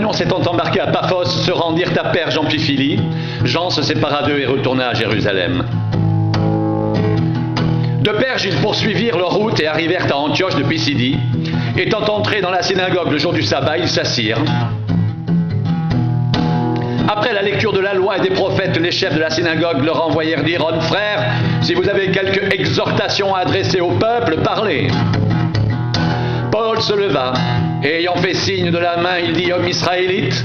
compagnons s'étant embarqués à Paphos se rendirent à Perge en Pamphylie. Jean se sépara d'eux et retourna à Jérusalem. De Perge, ils poursuivirent leur route et arrivèrent à Antioche de Pisidie. Étant entrés dans la synagogue le jour du sabbat, ils s'assirent. Après la lecture de la loi et des prophètes, les chefs de la synagogue leur envoyèrent dire « Hommes frères, si vous avez quelque exhortation à adresser au peuple, parlez. » Paul se leva, et ayant fait signe de la main, il dit « Hommes israélites,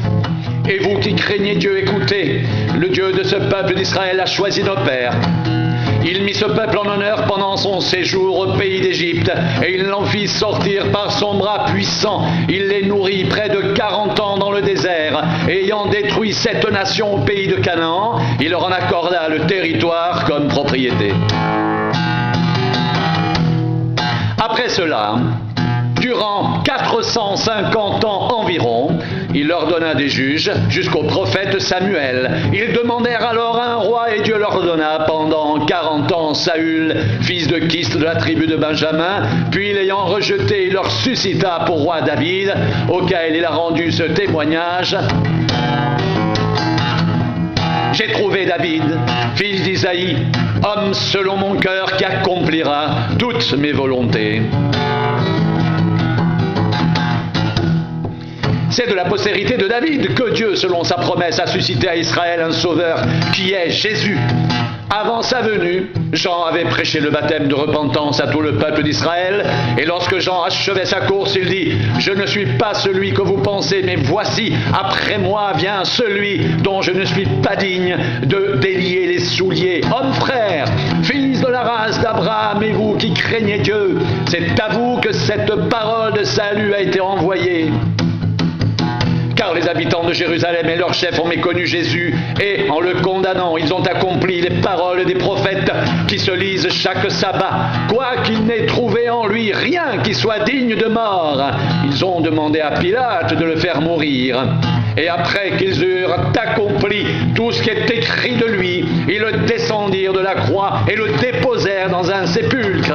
et vous qui craignez Dieu, écoutez, le Dieu de ce peuple d'Israël a choisi nos pères. Il mit ce peuple en honneur pendant son séjour au pays d'Égypte, et il l'en fit sortir par son bras puissant. Il les nourrit près de 40 ans dans le désert, et ayant détruit 7 nations au pays de Canaan, il leur en accorda le territoire comme propriété. Après cela, durant 450 ans environ, il leur donna des juges jusqu'au prophète Samuel. Ils demandèrent alors un roi et Dieu leur donna pendant 40 ans Saül, fils de Kis de la tribu de Benjamin. Puis l'ayant rejeté, il leur suscita pour roi David, auquel il a rendu ce témoignage. J'ai trouvé David, fils d'Isaïe, homme selon mon cœur qui accomplira toutes mes volontés. C'est de la postérité de David que Dieu, selon sa promesse, a suscité à Israël un sauveur qui est Jésus. Avant sa venue, Jean avait prêché le baptême de repentance à tout le peuple d'Israël, et lorsque Jean achevait sa course, il dit « Je ne suis pas celui que vous pensez, mais voici, après moi vient celui dont je ne suis pas digne de délier les souliers. Hommes frères, fils de la race d'Abraham, et vous qui craignez Dieu, c'est à vous que cette parole de salut a été envoyée. » Car les habitants de Jérusalem et leurs chefs ont méconnu Jésus, et en le condamnant, ils ont accompli les paroles des prophètes qui se lisent chaque sabbat. Quoiqu'ils n'aient trouvé en lui rien qui soit digne de mort, ils ont demandé à Pilate de le faire mourir. Et après qu'ils eurent accompli tout ce qui est écrit de lui, ils le descendirent de la croix et le déposèrent dans un sépulcre.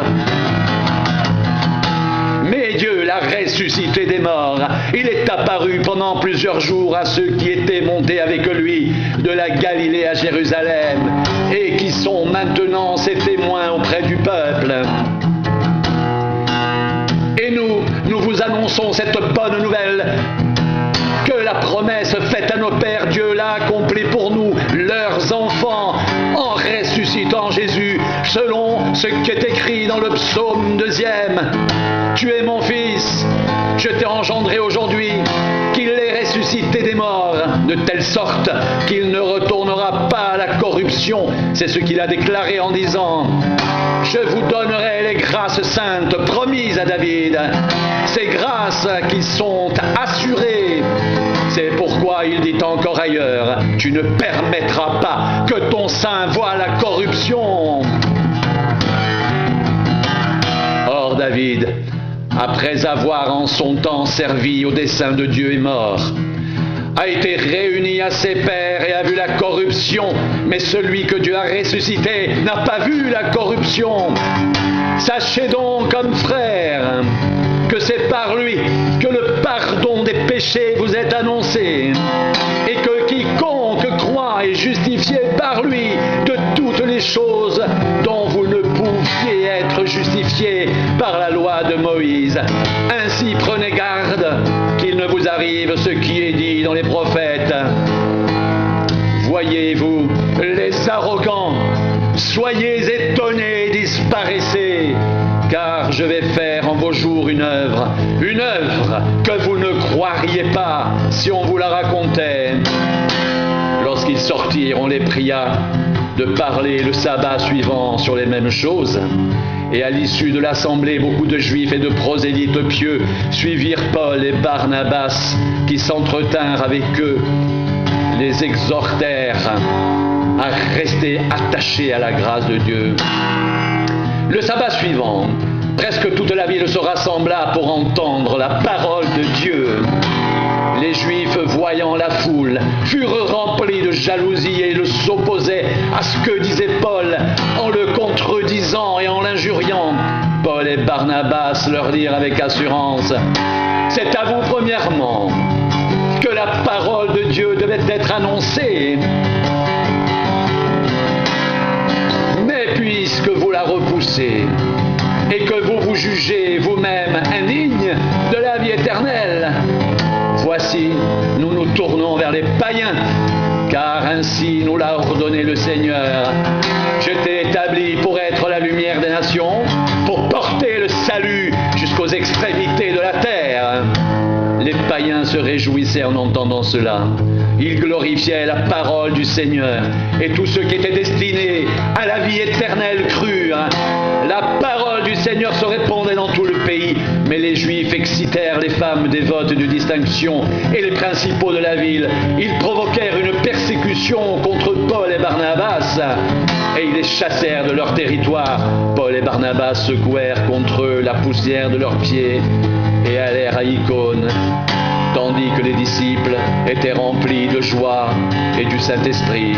Mais Dieu l'a ressuscité des morts. Il est apparu pendant plusieurs jours à ceux qui étaient montés avec lui de la Galilée à Jérusalem et qui sont maintenant ses témoins auprès du peuple. Et nous vous annonçons cette bonne nouvelle, que la promesse faite à nos pères, Dieu l'a accomplie pour nous, leurs enfants, en ressuscitant Jésus, selon ce qui est écrit dans le psaume 2. Tu es mon fils, je t'ai engendré aujourd'hui, qu'il est ressuscité des morts, de telle sorte qu'il ne retournera pas à la corruption. C'est ce qu'il a déclaré en disant « Je vous donnerai les grâces saintes promises à David, ces grâces qui sont assurées. » C'est pourquoi il dit encore ailleurs « Tu ne permettras pas que ton sein voie la corruption. » Or David, après avoir en son temps servi au dessein de Dieu et mort, a été réuni à ses pères et a vu la corruption, mais celui que Dieu a ressuscité n'a pas vu la corruption. Sachez donc, comme frères, que c'est par lui que le pardon des péchés vous est annoncé, et que quiconque croit est justifié par lui de toutes les choses dont vous ne pouviez être justifiés par la loi de Moïse. Ainsi prenez garde qu'il ne vous arrive ce qui est dit dans les prophètes. Voyez-vous les arrogants, soyez étonnés et disparaissez, car je vais faire en vos jours une œuvre que vous ne croiriez pas si on vous la racontait. Lorsqu'ils sortirent, on les pria de parler le sabbat suivant sur les mêmes choses. Et à l'issue de l'assemblée, beaucoup de Juifs et de prosélytes pieux suivirent Paul et Barnabas, qui s'entretinrent avec eux, les exhortèrent à rester attachés à la grâce de Dieu. Le sabbat suivant, presque toute la ville se rassembla pour entendre la parole de Dieu. Les Juifs, voyant la foule, furent remplis de jalousie et s'opposaient à ce que disait Paul en le contredisant et en l'injuriant. Paul et Barnabas leur dirent avec assurance « C'est à vous premièrement que la parole de Dieu devait être annoncée. Mais puisque vous la repoussez et que vous vous jugez vous-même indigne de la vie éternelle, voici, nous nous tournons vers les païens, car ainsi nous l'a ordonné le Seigneur. J'étais établi pour être la lumière des nations, pour porter le salut jusqu'aux extrémités de la terre. Les païens se réjouissaient en entendant cela. Ils glorifiaient la parole du Seigneur, et tous ceux qui étaient destinés à la vie éternelle crurent. La parole du Seigneur se répandait dans tout le pays, mais les Juifs excitèrent les femmes dévotes de distinction et les principaux de la ville. Ils provoquèrent une persécution contre Paul et Barnabas, et ils les chassèrent de leur territoire. Paul et Barnabas secouèrent contre eux la poussière de leurs pieds et allèrent à Icône, tandis que les disciples étaient remplis de joie et du Saint-Esprit.